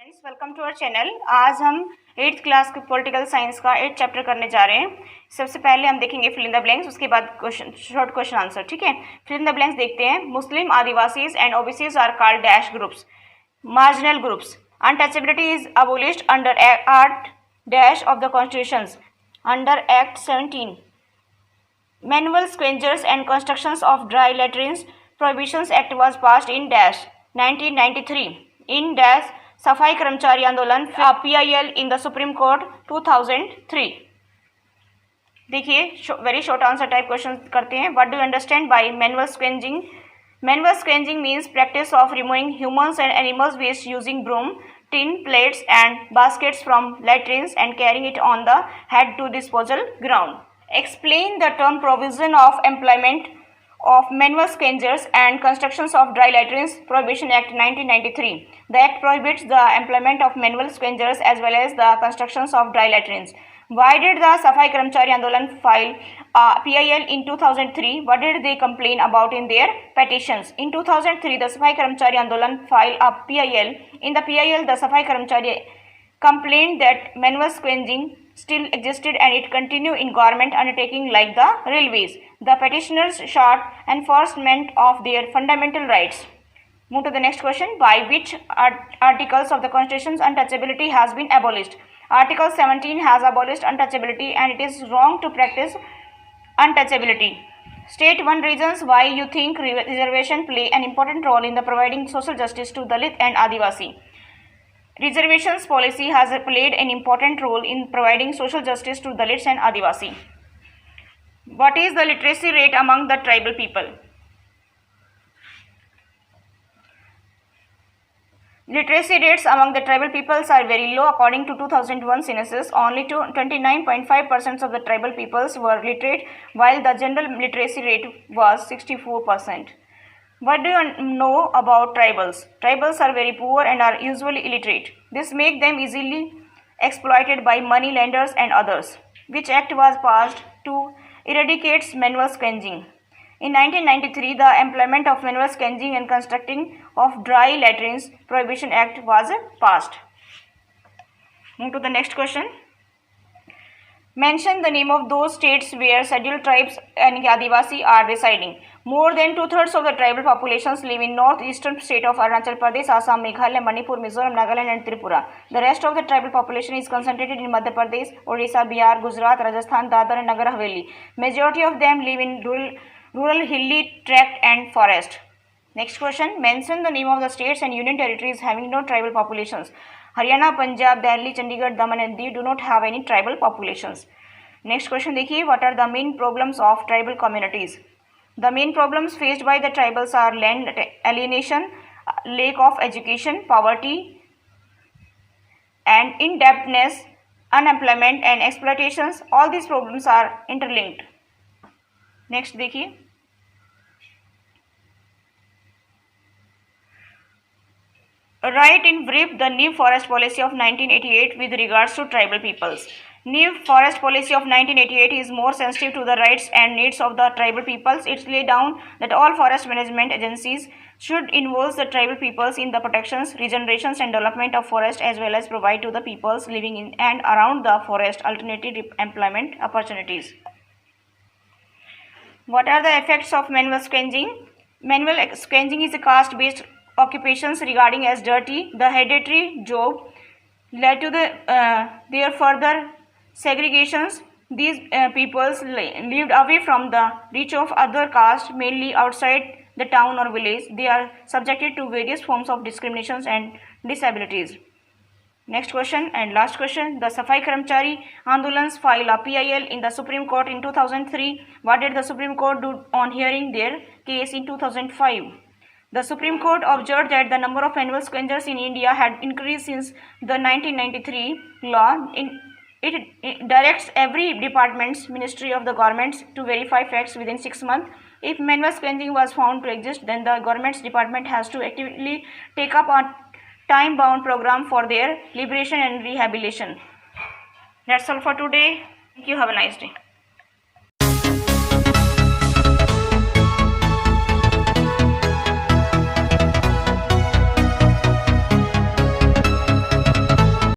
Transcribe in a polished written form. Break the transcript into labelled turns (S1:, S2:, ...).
S1: Friends, welcome to our channel. आज हम 8th class के पॉलिटिकल साइंस का 8th चैप्टर करने जा रहे हैं। सबसे पहले हम देखेंगे फिल इन द ब्लैंक्स, उसके बाद क्वेश्चन, शॉर्ट क्वेश्चन आंसर। ठीक है, फिल इन द ब्लैंक्स देखते हैं। Muslim, Adivasis and OBCs are called dash groups, marginal groups. Untouchability is abolished under art dash of the constitutions under act 17। Manual scavengers and constructions of dry latrines prohibitions act was passed in dash 1993 in dash Safai Karmachari Andolan PIL in the supreme court 2003। देखिए, very short answer type question करते हैं। What do you understand by manual scavenging? Manual scavenging means practice of removing humans and animals waste using broom, tin, plates and baskets from latrines and carrying it on the head to disposal ground. Explain the term provision of employment of manual scavengers and constructions of dry latrines Prohibition Act 1993. The act prohibits the employment of manual scavengers as well as the constructions of dry latrines. Why did the Safai Karmchari Andolan file PIL in 2003? What did they complain about in their petitions? In 2003, the Safai Karmchari Andolan filed a PIL. In the PIL, the Safai Karmchari complained that manual scavenging still existed and it continued in government undertaking like the railways. The petitioners sought enforcement of their fundamental rights. Move to the next question. By which articles of the Constitution's untouchability has been abolished? Article 17 has abolished untouchability and it is wrong to practice untouchability. State one reasons why you think reservation play an important role in the providing social justice to Dalit and Adivasi. Reservations policy has played an important role in providing social justice to Dalits and Adivasi. What is the literacy rate among the tribal people? Literacy rates among the tribal peoples are very low. According to 2001 census, only 29.5% of the tribal peoples were literate, while the general literacy rate was 64%. What do you know about tribals? Tribals are very poor and are usually illiterate. This makes them easily exploited by money lenders and others. Which act was passed to eradicate manual scavenging? In 1993, the employment of manual scavenging and constructing of dry latrines Prohibition Act was passed. Move to the next question. Mention the name of those states where scheduled tribes and Adivasi are residing. More than 2/3 of the tribal populations live in northeastern state of Arunachal Pradesh, Assam, Meghalaya, Manipur, Mizoram, Nagaland and Tripura. The rest of the tribal population is concentrated in Madhya Pradesh, Odisha, Bihar, Gujarat, Rajasthan, Dadar and Nagar Haveli. Majority of them live in rural hilly tract and forest. Next question. Mention the name of the states and union territories having no tribal populations. Haryana, Punjab, Delhi, Chandigarh, Daman and Diu do not have any tribal populations. Next question देखिए. What are the main problems of tribal communities? The main problems faced by the tribals are land alienation, lack of education, poverty and indebtedness, unemployment and exploitations. All these problems are interlinked. Next देखिए. Write in brief the new forest policy of 1988 with regards to tribal peoples. New forest policy of 1988 is more sensitive to the rights and needs of the tribal peoples. It lays down that all forest management agencies should involve the tribal peoples in the protections, regenerations and development of forest as well as provide to the peoples living in and around the forest alternative employment opportunities. What are the effects of manual scavenging? Manual scavenging is a caste-based occupations regarding as dirty. The hereditary job led to their further segregations. These peoples lived away from the reach of other castes, mainly outside the town or village. They are subjected to various forms of discriminations and disabilities. Next question and last question. The Safai Karmchari Andolans filed a PIL in the Supreme Court in 2003. What did the Supreme Court do on hearing their case in 2005? The Supreme Court observed that the number of manual scavengers in India had increased since the 1993 law. It directs every department's ministry of the governments to verify facts within 6 months. If manual scavenging was found to exist, then the government's department has to actively take up a time-bound program for their liberation and rehabilitation. That's all for today. Thank you. Have a nice day.